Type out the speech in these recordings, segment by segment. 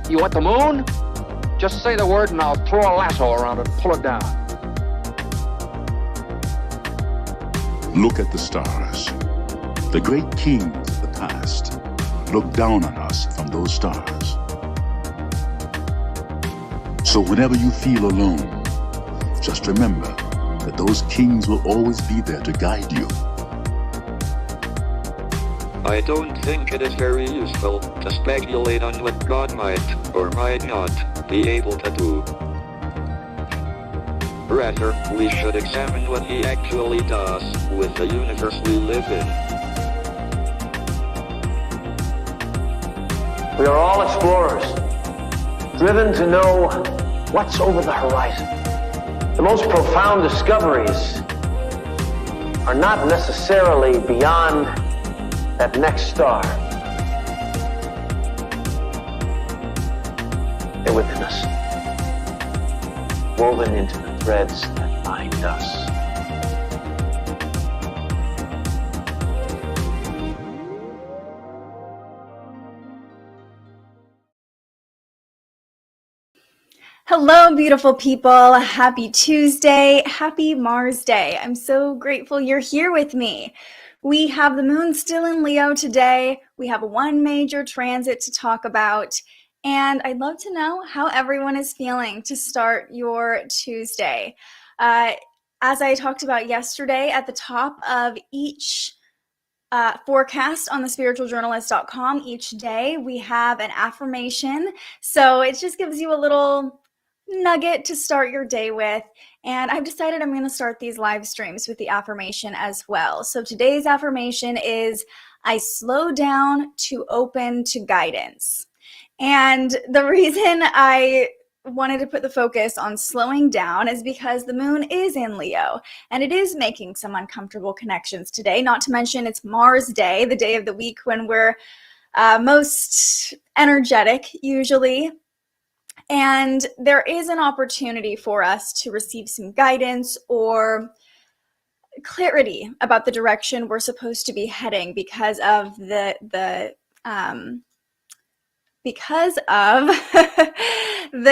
You want the moon? Just say the word and I'll throw a lasso around it and pull it down. Look at the stars. The great kings of the past look down on us from those stars. So whenever you feel alone, just remember that those kings will always be there to guide you. I don't think it is very useful to speculate on what God might or might not be able to do. Rather, we should examine what he actually does with the universe we live in. We are all explorers, driven to know what's over the horizon. The most profound discoveries are not necessarily beyond that next star. They're within us, woven into the threads that bind us. Hello, beautiful people. Happy Tuesday. Happy Mars Day. I'm so grateful you're here with me. We have the moon still in Leo today. We have one major transit to talk about. And I'd love to know how everyone is feeling to start your Tuesday. As I talked about yesterday, at the top of each forecast on thespiritualjournalist.com, each day we have an affirmation. So it just gives you a little nugget to start your day with. And I've decided I'm going to start these live streams with the affirmation as well. So today's affirmation is, I slow down to open to guidance. And the reason I wanted to put the focus on slowing down is because the moon is in Leo and it is making some uncomfortable connections today. Not to mention it's Mars Day, the day of the week when we're most energetic usually. And there is an opportunity for us to receive some guidance or clarity about the direction we're supposed to be heading because of the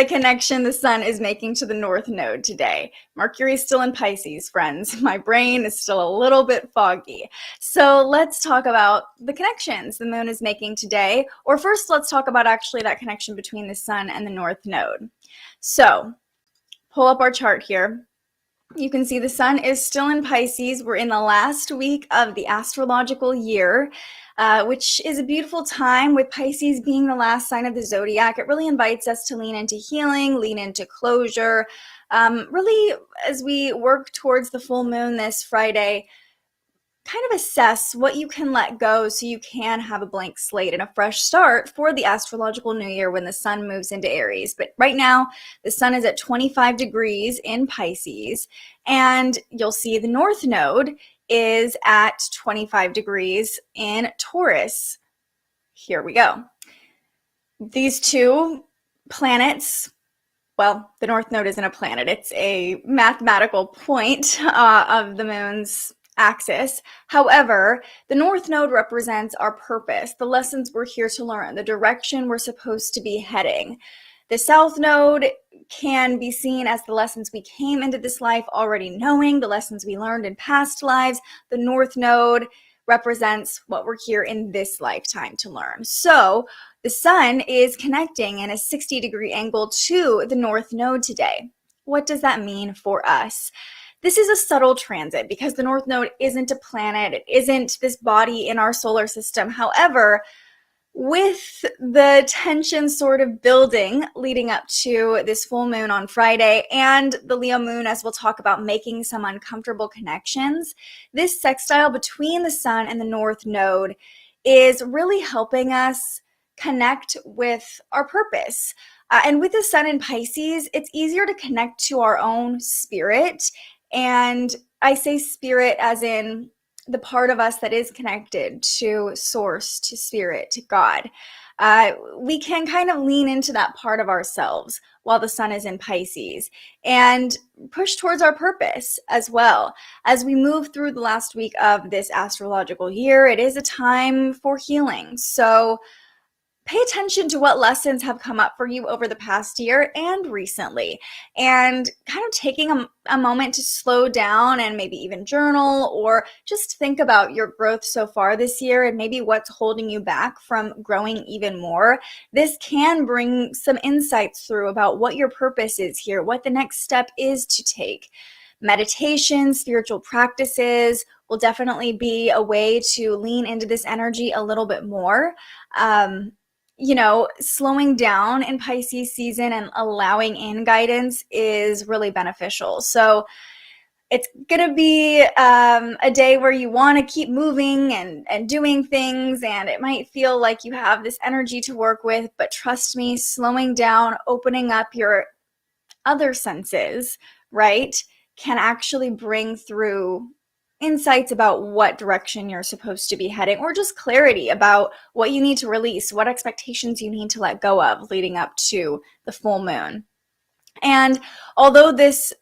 connection the sun is making to the North Node today. Mercury's still in Pisces, friends. My brain is still a little bit foggy. So let's talk about the connections the moon is making today. Or first, let's talk about actually that connection between the sun and the North Node. So pull up our chart here. You can see the sun is still in Pisces. We're in the last week of the astrological year, which is a beautiful time with Pisces being the last sign of the zodiac. It really invites us to lean into healing, lean into closure. Really, as we work towards the full moon this Friday, kind of assess what you can let go so you can have a blank slate and a fresh start for the astrological new year when the sun moves into Aries. But right now, the sun is at 25 degrees in Pisces, and you'll see the North Node is at 25 degrees in Taurus. Here we go. These two planets, well, the North Node isn't a planet. It's a mathematical point of the moon's axis. However, the North Node represents our purpose, the lessons we're here to learn, the direction we're supposed to be heading. The South Node can be seen as the lessons we came into this life already knowing, the lessons we learned in past lives. The North Node represents what we're here in this lifetime to learn. So the sun is connecting in a 60-degree angle to the North Node today. What does that mean for us? This is a subtle transit because the North Node isn't a planet. It isn't this body in our solar system. However, with the tension sort of building leading up to this full moon on Friday and the Leo moon, as we'll talk about, making some uncomfortable connections, this sextile between the sun and the North Node is really helping us connect with our purpose. And with the sun in Pisces, it's easier to connect to our own spirit. And I say spirit as in the part of us that is connected to source, to spirit, to God. We can kind of lean into that part of ourselves while the sun is in Pisces and push towards our purpose as well. As we move through the last week of this astrological year, it is a time for healing. So pay attention to what lessons have come up for you over the past year and recently, and kind of taking a moment to slow down and maybe even journal or just think about your growth so far this year and maybe what's holding you back from growing even more. This can bring some insights through about what your purpose is here, what the next step is to take. Meditation, spiritual practices will definitely be a way to lean into this energy a little bit more. Slowing down in Pisces season and allowing in guidance is really beneficial. So it's going to be a day where you want to keep moving and doing things, and it might feel like you have this energy to work with, but trust me, slowing down, opening up your other senses, right, can actually bring through insights about what direction you're supposed to be heading, or just clarity about what you need to release, what expectations you need to let go of leading up to the full moon. And although this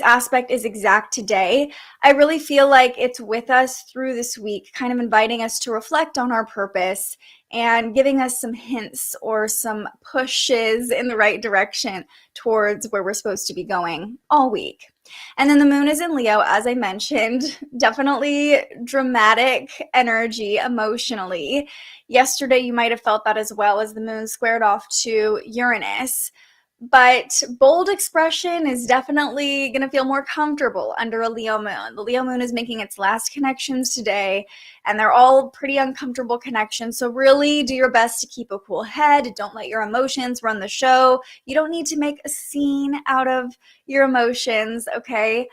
aspect is exact today, I really feel like it's with us through this week, kind of inviting us to reflect on our purpose and giving us some hints or some pushes in the right direction towards where we're supposed to be going all week. And then the moon is in Leo, as I mentioned, definitely dramatic energy emotionally. Yesterday, you might have felt that as well, as the moon squared off to Uranus. But bold expression is definitely going to feel more comfortable under a Leo moon. The Leo moon is making its last connections today, and they're all pretty uncomfortable connections. So really do your best to keep a cool head. Don't let your emotions run the show. You don't need to make a scene out of your emotions, okay?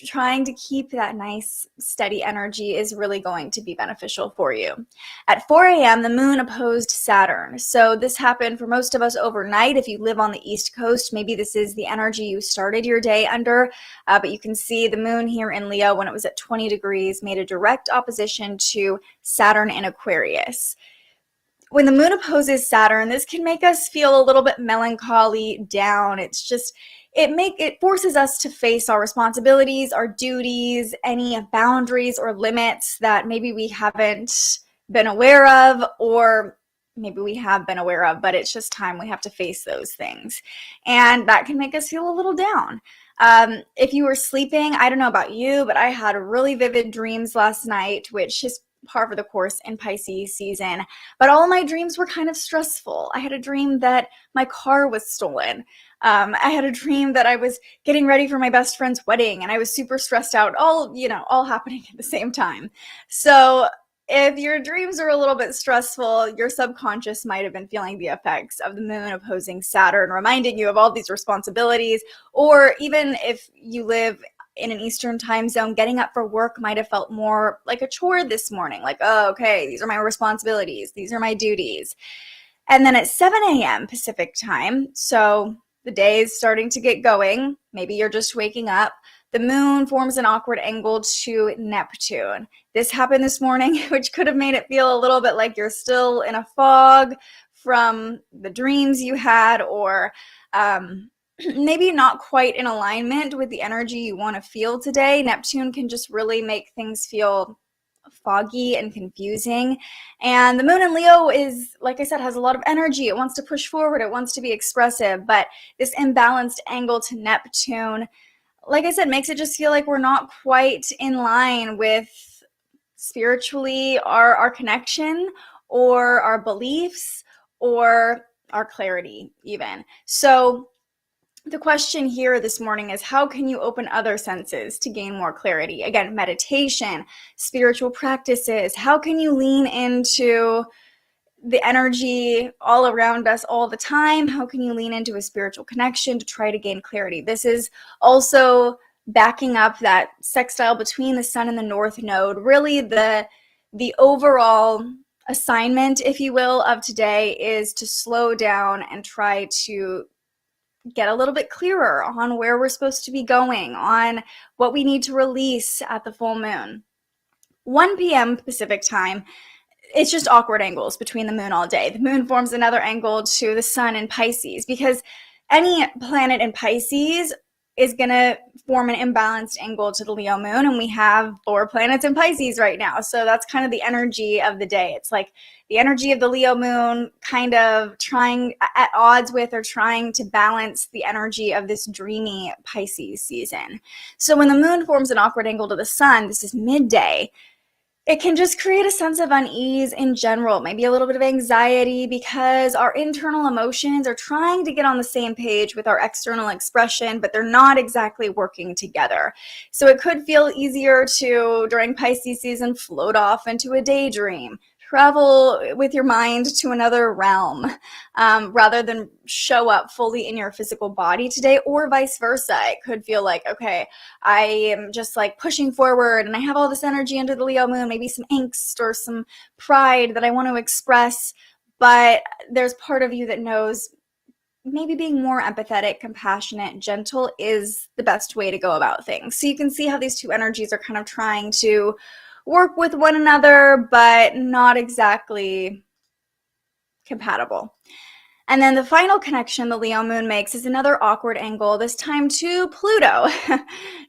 Trying to keep that nice, steady energy is really going to be beneficial for you. At 4 a.m., the moon opposed Saturn. So this happened for most of us overnight. If you live on the East Coast, maybe this is the energy you started your day under. But you can see the moon here in Leo, when it was at 20 degrees, made a direct opposition to Saturn in Aquarius. When the moon opposes Saturn, this can make us feel a little bit melancholy, down. It forces us to face our responsibilities, our duties, any boundaries or limits that maybe we haven't been aware of, or maybe we have been aware of, but it's just time we have to face those things. And that can make us feel a little down. If you were sleeping, I don't know about you, but I had really vivid dreams last night, which is par for the course in Pisces season. But all my dreams were kind of stressful. I had a dream that my car was stolen. I had a dream that I was getting ready for my best friend's wedding, and I was super stressed out, all happening at the same time. So if your dreams are a little bit stressful, your subconscious might have been feeling the effects of the moon opposing Saturn, reminding you of all these responsibilities. Or even if you live in an Eastern time zone, getting up for work might have felt more like a chore this morning. Like, oh, okay, these are my responsibilities. These are my duties. And then at 7 a.m. Pacific time, so the day is starting to get going, maybe you're just waking up, the moon forms an awkward angle to Neptune. This happened this morning, which could have made it feel a little bit like you're still in a fog from the dreams you had, or maybe not quite in alignment with the energy you want to feel today. Neptune can just really make things feel foggy and confusing. And the moon in Leo is, like I said, has a lot of energy. It wants to push forward. It wants to be expressive. But this imbalanced angle to Neptune, like I said, makes it just feel like we're not quite in line with spiritually our connection, or our beliefs, or our clarity even. So the question here this morning is, how can you open other senses to gain more clarity? Again, meditation, spiritual practices. How can you lean into the energy all around us all the time? How can you lean into a spiritual connection to try to gain clarity? This is also backing up that sextile between the sun and the north node. Really, the overall assignment, if you will, of today is to slow down and try to get a little bit clearer on where we're supposed to be going, on what we need to release at the full moon. 1 p.m. Pacific time, it's just awkward angles between the moon all day. The moon forms another angle to the sun in Pisces, because any planet in Pisces is going to form an imbalanced angle to the Leo moon, and we have 4 planets in Pisces right now. So that's kind of the energy of the day. It's like the energy of the Leo moon kind of trying at odds with or trying to balance the energy of this dreamy Pisces season. So when the moon forms an awkward angle to the sun, this is midday, it can just create a sense of unease in general, maybe a little bit of anxiety, because our internal emotions are trying to get on the same page with our external expression, but they're not exactly working together. So it could feel easier to, during Pisces season, float off into a daydream, travel with your mind to another realm, rather than show up fully in your physical body today, or vice versa. It could feel like, okay, I am just like pushing forward and I have all this energy under the Leo moon, maybe some angst or some pride that I want to express, but there's part of you that knows maybe being more empathetic, compassionate, gentle is the best way to go about things. So you can see how these two energies are kind of trying to work with one another, but not exactly compatible. And then the final connection the Leo moon makes is another awkward angle, this time to Pluto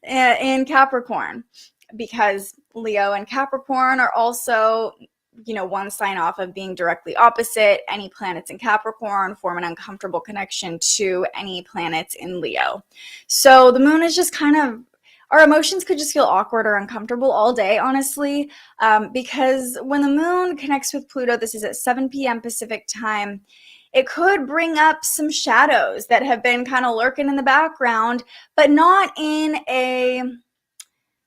in Capricorn, because Leo and Capricorn are also, one sign off of being directly opposite. Any planets in Capricorn form an uncomfortable connection to any planets in Leo. So the moon is just kind of, our emotions could just feel awkward or uncomfortable all day, honestly, because when the moon connects with Pluto, this is at 7 p.m. Pacific time, it could bring up some shadows that have been kind of lurking in the background, but not in a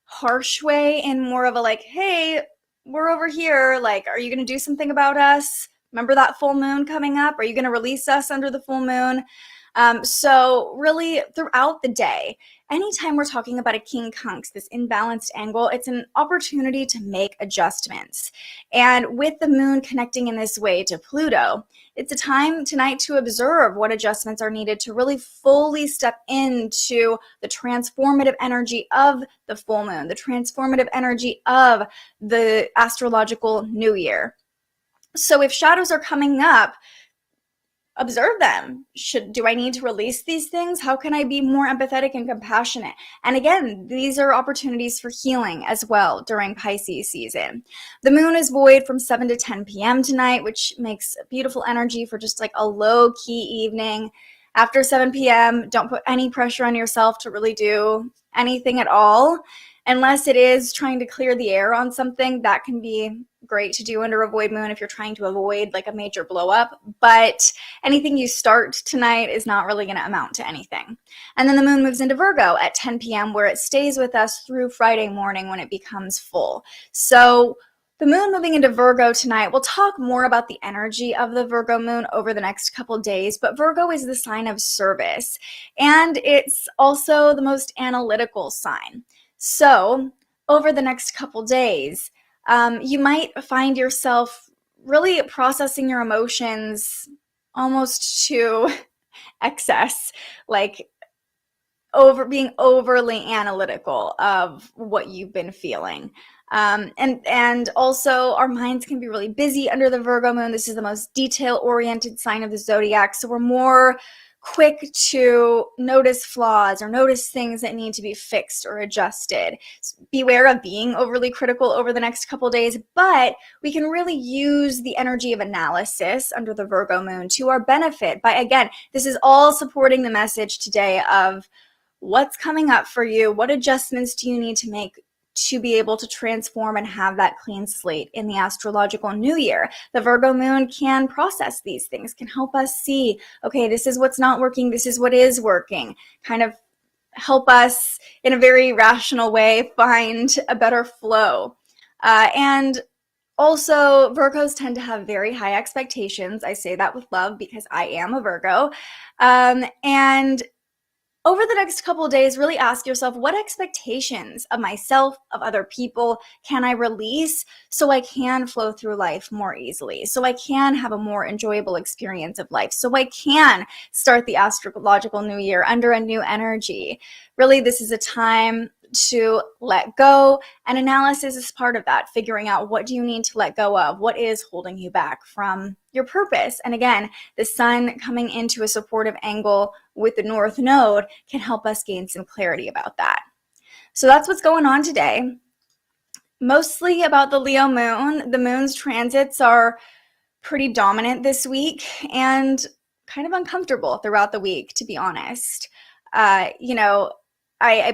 harsh way, in more of a like, hey, we're over here, like, are you going to do something about us? Remember that full moon coming up? Are you going to release us under the full moon? So really throughout the day, anytime we're talking about a quincunx, this imbalanced angle, it's an opportunity to make adjustments. And with the moon connecting in this way to Pluto, it's a time tonight to observe what adjustments are needed to really fully step into the transformative energy of the full moon, the transformative energy of the astrological new year. So if shadows are coming up, observe them. Do I need to release these things? How can I be more empathetic and compassionate? And again, these are opportunities for healing as well during Pisces season. The moon is void from 7 to 10 p.m. tonight, which makes beautiful energy for just like a low-key evening. After 7 p.m., don't put any pressure on yourself to really do anything at all, unless it is trying to clear the air on something. That can be great to do under a void moon if you're trying to avoid like a major blow up, but anything you start tonight is not really going to amount to anything. And then the moon moves into Virgo at 10 p.m. where it stays with us through Friday morning when it becomes full. So the moon moving into Virgo tonight, we'll talk more about the energy of the Virgo moon over the next couple days, but Virgo is the sign of service, and it's also the most analytical sign. So over the next couple days, you might find yourself really processing your emotions almost to excess, like being overly analytical of what you've been feeling. And also our minds can be really busy under the Virgo moon. This is the most detail-oriented sign of the zodiac, so we're more quick to notice flaws or notice things that need to be fixed or adjusted. Beware of being overly critical over the next couple days, but we can really use the energy of analysis under the Virgo moon to our benefit by, again, this is all supporting the message today of what's coming up for you, what adjustments do you need to make to be able to transform and have that clean slate in the astrological new year. The Virgo moon can process these things, can help us see, okay, this is what's not working, this is what is working, kind of help us in a very rational way find a better flow. And also, Virgos tend to have very high expectations. I say that with love because I am a Virgo. And over the next couple of days, really ask yourself, what expectations of myself, of other people, can I release so I can flow through life more easily, so I can have a more enjoyable experience of life, so I can start the astrological new year under a new energy. Really, this is a time to let go, and analysis is part of that, figuring out what do you need to let go of, what is holding you back from your purpose. And again, the sun coming into a supportive angle with the North Node can help us gain some clarity about that. So that's what's going on today. Mostly about the Leo moon. The moon's transits are pretty dominant this week and kind of uncomfortable throughout the week, to be honest. I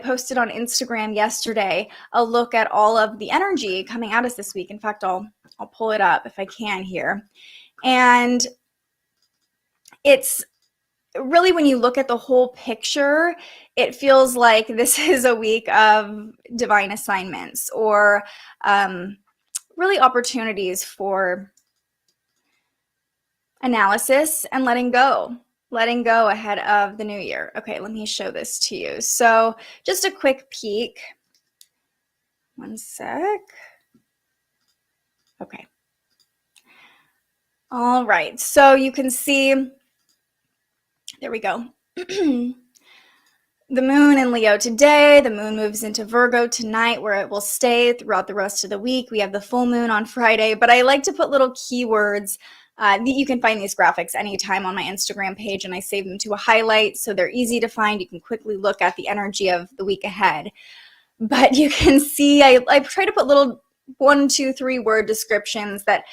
posted on Instagram yesterday a look at all of the energy coming at us this week. In fact, I'll pull it up if I can here. And it's really, when you look at the whole picture, it feels like this is a week of divine assignments or really opportunities for analysis and letting go ahead of the new year. Okay, let me show this to you. So just a quick peek. One sec. Okay. All right, so you can see, there we go. The moon in Leo today, the moon moves into Virgo tonight, where it will stay throughout the rest of the week. We have the full moon on Friday, but I like to put little keywords. You can find these graphics anytime on my Instagram page, and I save them to a highlight, so they're easy to find. You can quickly look at the energy of the week ahead. But you can see, I try to put little 1, 2, 3 word descriptions that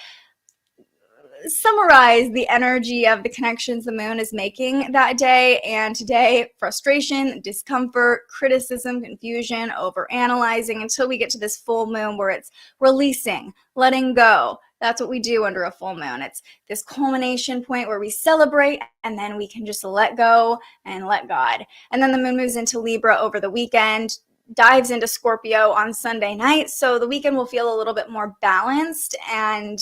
summarize the energy of the connections the moon is making that day. And today, frustration, discomfort, criticism, confusion, overanalyzing, until we get to this full moon where it's releasing, letting go. That's what we do under a full moon. It's this culmination point where we celebrate, and then we can just let go and let God. And then the moon moves into Libra over the weekend, dives into Scorpio on Sunday night. So the weekend will feel a little bit more balanced and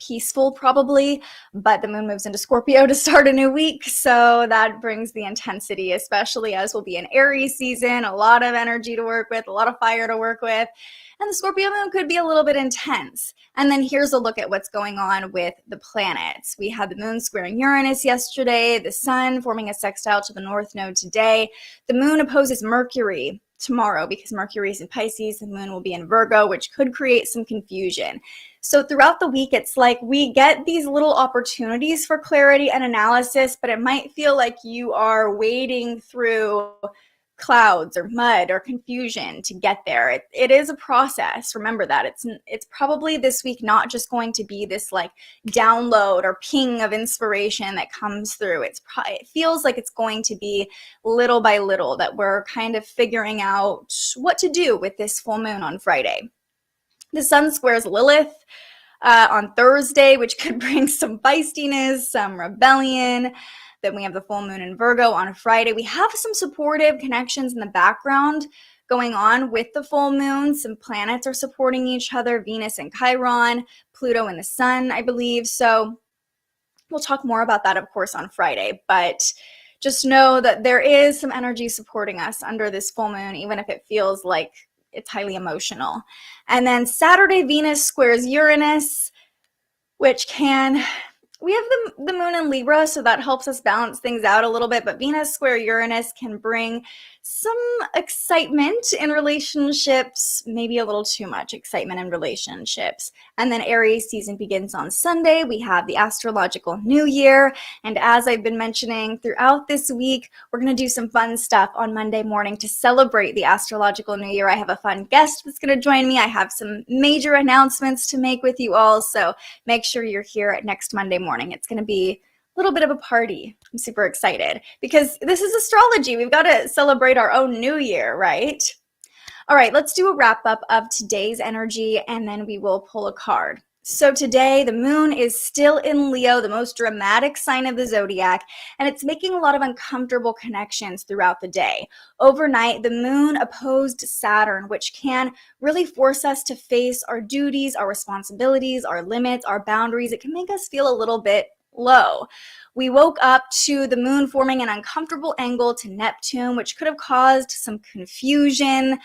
peaceful probably, but the moon moves into Scorpio to start a new week, so that brings the intensity, especially as we'll be in Aries season, a lot of energy to work with, a lot of fire to work with, and the Scorpio moon could be a little bit intense. And then here's a look at what's going on with the planets. We had the moon squaring Uranus yesterday, the sun forming a sextile to the North Node today. The moon opposes Mercury tomorrow because Mercury is in Pisces, the moon will be in Virgo, which could create some confusion. So throughout the week, it's like we get these little opportunities for clarity and analysis, but it might feel like you are wading through clouds or mud or confusion to get there. It is a process. Remember that. It's probably this week not just going to be this like download or ping of inspiration that comes through. It feels like it's going to be little by little that we're kind of figuring out what to do with this full moon on Friday. The sun squares Lilith on Thursday, which could bring some feistiness, some rebellion. Then we have the full moon in Virgo on Friday. We have some supportive connections in the background going on with the full moon. Some planets are supporting each other, Venus and Chiron, Pluto and the sun, I believe. So we'll talk more about that, of course, on Friday. But just know that there is some energy supporting us under this full moon, even if it feels like it's highly emotional. And then Saturday, Venus squares Uranus, which can... We have the moon in Libra, so that helps us balance things out a little bit, but Venus square Uranus can bring some excitement in relationships, maybe a little too much excitement in relationships. And then Aries season begins on Sunday. We have the astrological new year, and as I've been mentioning throughout this week, we're going to do some fun stuff on Monday morning to celebrate the astrological new year. I have a fun guest that's going to join me. I have some major announcements to make with you all, so make sure you're here next Monday morning. It's going to be a little bit of a party. I'm super excited because this is astrology. We've got to celebrate our own new year, right? All right, let's do a wrap up of today's energy and then we will pull a card. So today, the moon is still in Leo, the most dramatic sign of the zodiac, and it's making a lot of uncomfortable connections throughout the day. Overnight, the moon opposed Saturn, which can really force us to face our duties, our responsibilities, our limits, our boundaries. It can make us feel a little bit low. We woke up to the moon forming an uncomfortable angle to Neptune, which could have caused some confusion.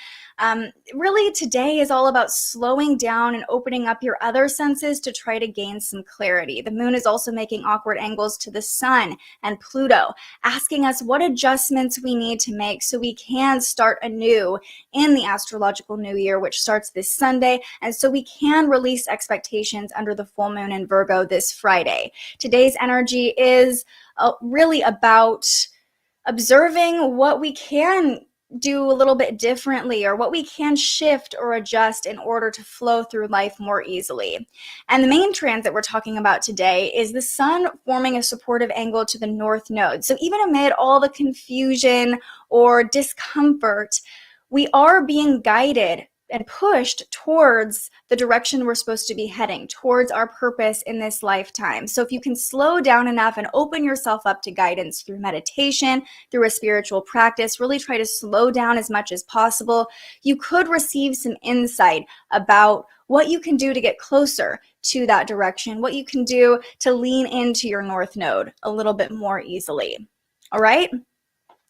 Really, today is all about slowing down and opening up your other senses to try to gain some clarity. The moon is also making awkward angles to the sun and Pluto, asking us what adjustments we need to make so we can start anew in the astrological new year, which starts this Sunday, and so we can release expectations under the full moon in Virgo this Friday. Today's energy is really about observing what we can do a little bit differently, or what we can shift or adjust in order to flow through life more easily. And the main transit we're talking about today is the sun forming a supportive angle to the north node. So even amid all the confusion or discomfort, we are being guided and pushed towards the direction we're supposed to be heading, towards our purpose in this lifetime. So if you can slow down enough and open yourself up to guidance through meditation, through a spiritual practice, really try to slow down as much as possible, you could receive some insight about what you can do to get closer to that direction, what you can do to lean into your north node a little bit more easily. All right?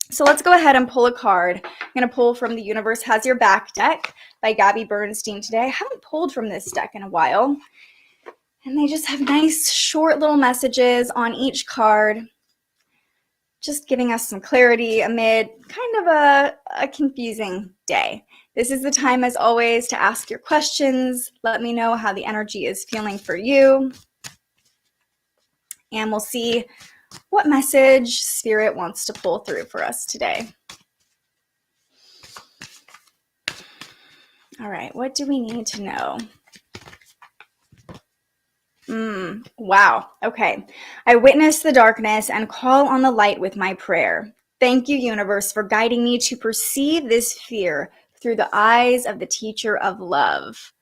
So let's go ahead and pull a card. I'm going to pull from The Universe Has Your Back deck by Gabby Bernstein today. I haven't pulled from this deck in a while. And they just have nice short little messages on each card, just giving us some clarity amid kind of a confusing day. This is the time, as always, to ask your questions. Let me know how the energy is feeling for you. And we'll see what message Spirit wants to pull through for us today. All right, what do we need to know? Wow, okay. I witness the darkness and call on the light with my prayer. Thank you, universe, for guiding me to perceive this fear through the eyes of the teacher of love.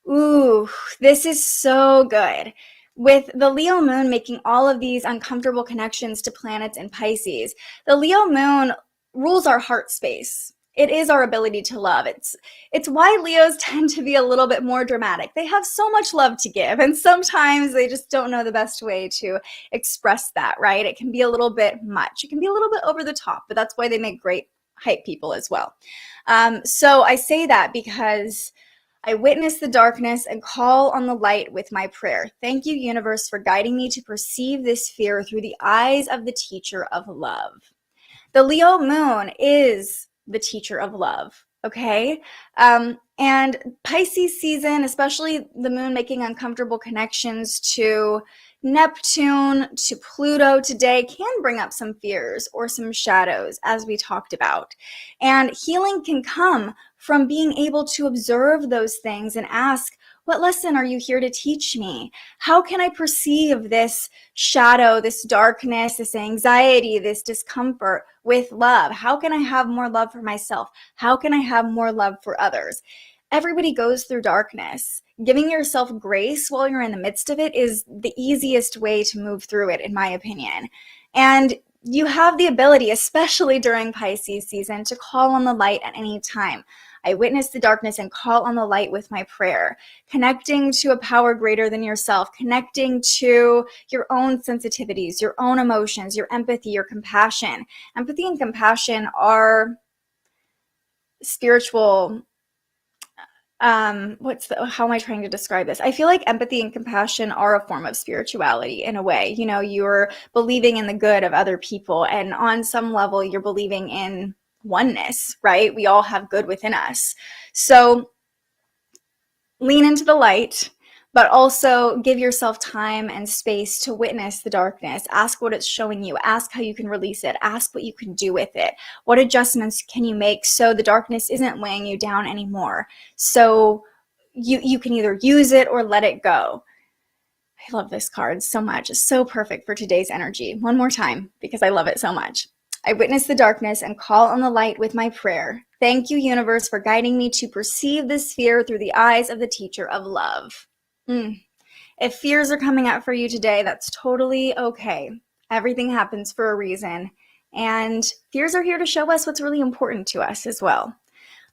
Ooh, this is so good. With the Leo moon making all of these uncomfortable connections to planets in Pisces, the Leo moon rules our heart space. It is our ability to love. It's why Leos tend to be a little bit more dramatic. They have so much love to give, and sometimes they just don't know the best way to express that, right? It can be a little bit much. It can be a little bit over the top, but that's why they make great hype people as well. So I say that because I witness the darkness and call on the light with my prayer. Thank you, universe, for guiding me to perceive this fear through the eyes of the teacher of love. The Leo moon is the teacher of love, okay? And Pisces season, especially the moon making uncomfortable connections to Neptune, to Pluto today, can bring up some fears or some shadows, as we talked about. And healing can come from being able to observe those things and ask, what lesson are you here to teach me? How can I perceive this shadow, this darkness, this anxiety, this discomfort with love? How can I have more love for myself? How can I have more love for others? Everybody goes through darkness. Giving yourself grace while you're in the midst of it is the easiest way to move through it, in my opinion. And you have the ability, especially during Pisces season, to call on the light at any time. I witness the darkness and call on the light with my prayer, connecting to a power greater than yourself, connecting to your own sensitivities, your own emotions, your empathy, your compassion. Empathy and compassion are spiritual. How am I trying to describe this? I feel like empathy and compassion are a form of spirituality in a way. You know, you're believing in the good of other people, and on some level, you're believing in oneness, right? We all have good within us. So lean into the light, but also give yourself time and space to witness the darkness. Ask what it's showing you. Ask how you can release it. Ask what you can do with it. What adjustments can you make so the darkness isn't weighing you down anymore? So you can either use it or let it go. I love this card so much. It's so perfect for today's energy. One more time, because I love it so much. I witness the darkness and call on the light with my prayer. Thank you, universe, for guiding me to perceive this fear through the eyes of the teacher of love. If fears are coming up for you today, that's totally okay. Everything happens for a reason. And fears are here to show us what's really important to us as well.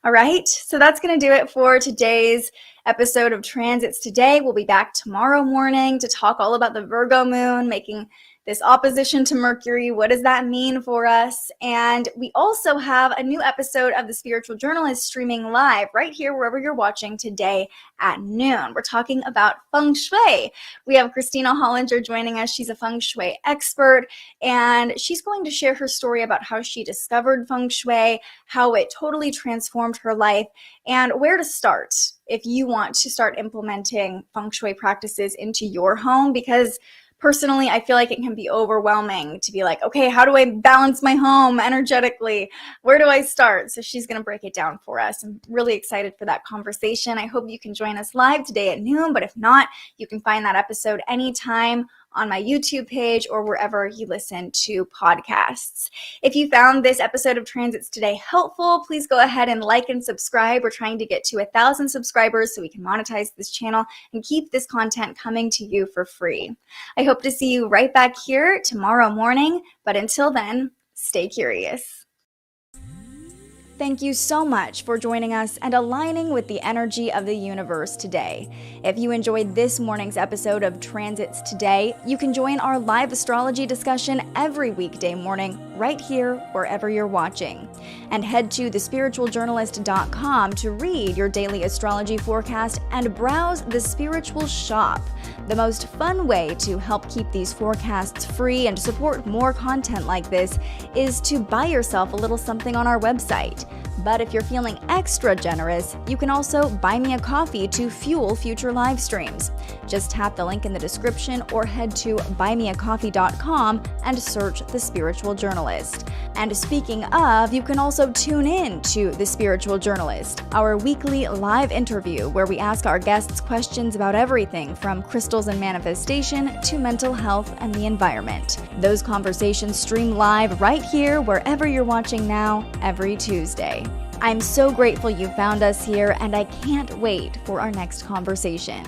All right, so that's going to do it for today's episode of Transits Today. We'll be back tomorrow morning to talk all about the Virgo moon, making this opposition to Mercury, what does that mean for us? And we also have a new episode of The Spiritual Journalist streaming live right here, wherever you're watching today at noon. We're talking about feng shui. We have Christina Hollinger joining us. She's a feng shui expert, and she's going to share her story about how she discovered feng shui, how it totally transformed her life, and where to start if you want to start implementing feng shui practices into your home. Because personally, I feel like it can be overwhelming to be like, okay, how do I balance my home energetically? Where do I start? So she's going to break it down for us. I'm really excited for that conversation. I hope you can join us live today at noon, but if not, you can find that episode anytime on my YouTube page or wherever you listen to podcasts. If you found this episode of Transits Today helpful, please go ahead and like and subscribe. We're trying to get to 1,000 subscribers so we can monetize this channel and keep this content coming to you for free. I hope to see you right back here tomorrow morning, but until then, stay curious. Thank you so much for joining us and aligning with the energy of the universe today. If you enjoyed this morning's episode of Transits Today, you can join our live astrology discussion every weekday morning right here wherever you're watching. And head to thespiritualjournalist.com to read your daily astrology forecast and browse the Spiritual Shop. The most fun way to help keep these forecasts free and support more content like this is to buy yourself a little something on our website. But if you're feeling extra generous, you can also buy me a coffee to fuel future live streams. Just tap the link in the description or head to buymeacoffee.com and search The Spiritual Journalist. And speaking of, you can also tune in to The Spiritual Journalist, our weekly live interview where we ask our guests questions about everything from crystals and manifestation to mental health and the environment. Those conversations stream live right here wherever you're watching now every Tuesday. I'm so grateful you found us here, and I can't wait for our next conversation.